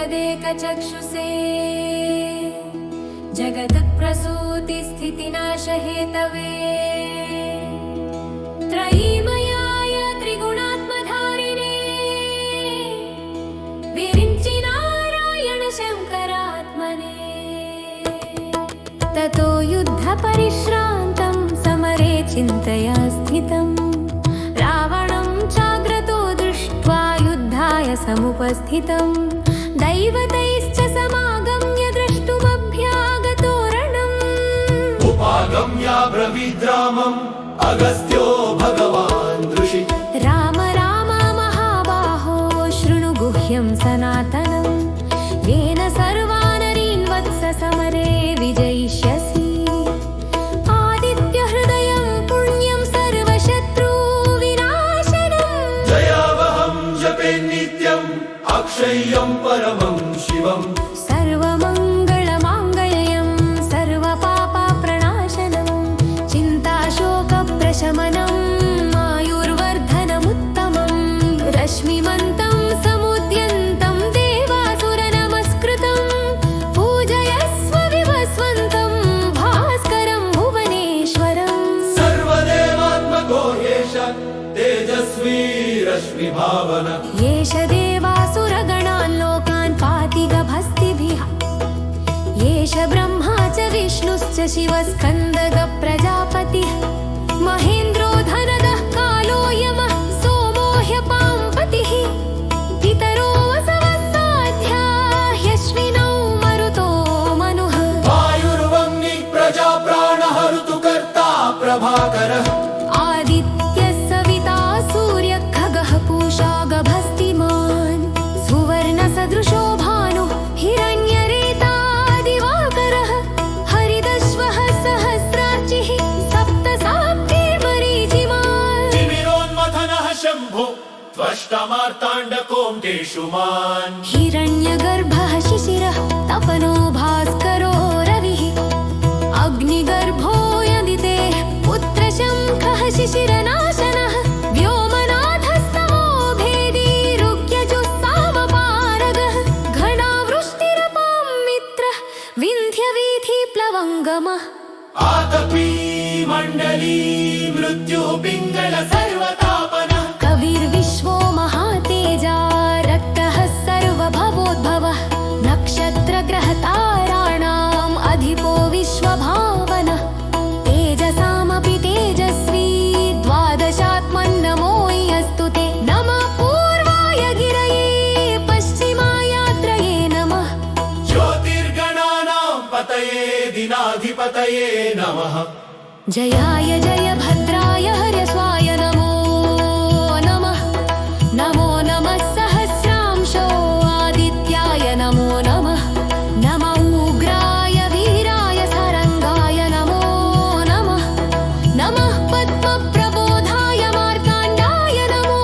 त्वदेकचक्षुषे जगत्प्रसूतिस्थितिनाशहेतवे त्रयीमयाय त्रिगुणात्मधारिणे विरिञ्चि नारायण शङ्करात्मने ततो युद्धपरिश्रान्तं समरे चिन्तया स्थितम् रावणं चाग्रतो दृष्ट्वा युद्धाय समुपस्थितम् दैवतैश्च समागम्य द्रष्टुमभ्यागतोरणम् उपागम्याब्रवीद्रामम् अगस्त्यो भगवान् ऋषि राम राम महाबाहो शृणु गुह्यं सनातनम् येन सर्वानरीन् वत्स समरे विजयिष्यसि आदित्यहृदयं पुण्यं सर्वशत्रुविनाशनम् जयावहं जपे नित्यम् अक्षय्यं परमं शिवम् सर्वमङ्गलमाङ्गल्यं सर्वपापप्रणाशनं चिन्ताशोकप्रशमनम् आयुर्वर्धनमुत्तमं रश्मिमन्तं समुद्यन्तं देवासुरनमस्कृतं पूजयस्व विवस्वन्तं भास्करं भुवनेश्वरम् सर्वदेवात्मको ह्येष तेजस्वी रश्मिभावन येष देवासुरगणान् लोकान् पाति गभस्तिभिः येष ब्रह्मा च विष्णुश्च शिवस्कन्दग प्रजापतिः महेन्द्रो धनदः कालो यमः सोमो ह्यपाम्पतिः पितरो वसवः साध्या ह्यश्विनौ मरुतो मनुः वायुर्वह्निः प्रजा प्राणः ऋतुकर्ता प्रभाकरः आदित्यः सविता सूर्यः खगः पूषा गभस्तिमान् सुवर्णसदृशो भानुः हिरण्यरेता दिवाकरः हरिदश्वः सहस्रार्चिः सप्तसाप्तिर्मरीचिमान् तिमिरोन्मथनः शम्भो त्वष्टमार्ताण्डकोऽङ्केषु मान् हिरण्यगर्भः शिशिरः तपनो भास्करो रविः अग्निगर्भो यदितेः पुत्रशङ्खः शिशिरनाशनः व्योमनाथस्तमो भेदी ऋग्यजुस्सामपारगः घनावृष्टिरपां मित्रः विन्ध्यवीथिप्लवङ्गमः आतपी मण्डली मृत्युः पिङ्गल सर्वतापनः कविर्विश्वो महातेजा रक्तः सर्वभवोद्भवः नक्षत्रग्रहताराणाम् अधिपो विश्वभावनः तेजसामपि तेजस्वी द्वादशात्मन्नमो यस्तु ते नमः पूर्वाय गिरये पश्चिमायात्रये नमः ज्योतिर्गणानां पतये दिनाधिपतये नमः जयाय जय भद्राय हर्यस्वाय नमो नमः नमो नमः सहस्रांशो आदित्याय नमो नमः नम उग्राय वीराय सारङ्गाय नमो नमः नमः पद्मप्रबोधाय मार्ताण्डाय नमो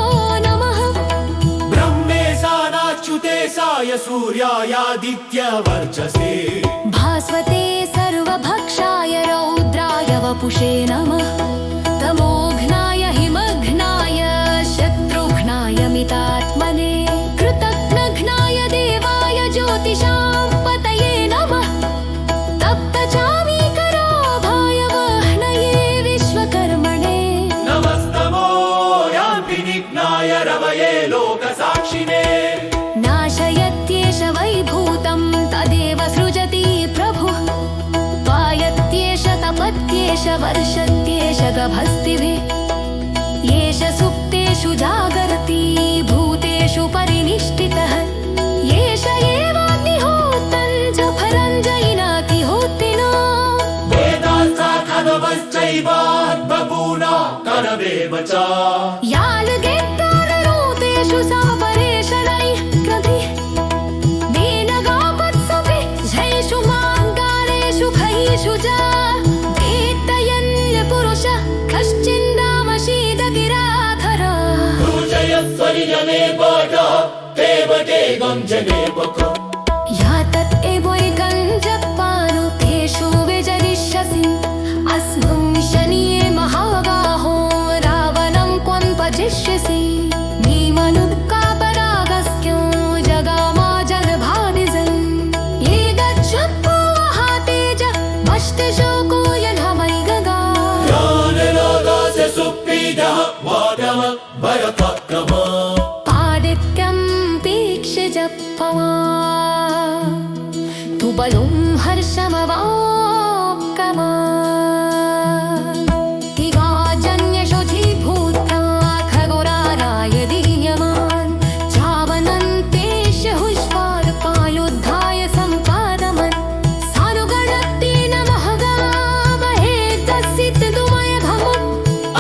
नमः ब्रह्मेशानाच्युतेशाय सूर्यायादित्यवर्चसे भास्वते सर्वभक्षाय रौद्राय वपुषे नमः तमोघ्नाय हिमघ्नाय शत्रुघ्नाय मितात्मने कृतघ्नघ्नाय देवाय ज्योतिषां पतये नमः तप्तचामीकराभाय वह्नये विश्वकर्मणे नमस्तमो यान्तिनिघ्नाय रवये लोकसाक्षिणे नाशयत्येष वैभूतं तदेव सृजति प्रभुः पायत्येष तपत्येष वर्षत्येष गभस्तिभिः येष सुप्तेषु जागर्ति भूतेषु परिनिष्ठितः येष एवाग्निहोत्रं च फलं जैनाति होत्रिना वेदार्थाथर्वश्चैवात्मपूर्णा करवेव च यालगेत्तानरूतेषु सापरेशनैः क्रभिः वेनगापत्सुभिः झैषु माङ्गालेषु खयिषु च वेत्तयन्यपुरुषः कश्चिन्दामशीदगिराधरः पूजयस्वरिजने पाठ देवते गञ्जने पक्व या तत् एवैकं जपानो तेषु विजरिष्यसि अस्मिन् शनिये महाबाहो रावणं क्वं भजिष्यसि भीमनुत्कापरागस्त्यो जगामा जनभावि पराक्रमो आदित्यं तीक्ष्य जपमा तु बलं हर्षमवाप्कमा दिगाजन्यशुचिभूता खगोराराय दीयमान् चावनन्तेश हुष्वार्पायुद्धाय सम्पादमन् सानुगणत्तेन महगामहे तस्सिद्धुमयघमुम्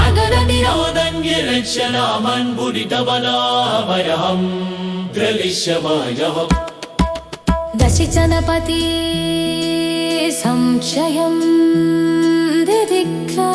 अगरनिरोदङ्गिरक्षणामन् बुडितबलामयहम् ग्रलिष्यमायहम् दशजनपति संशयं दिदिग्ला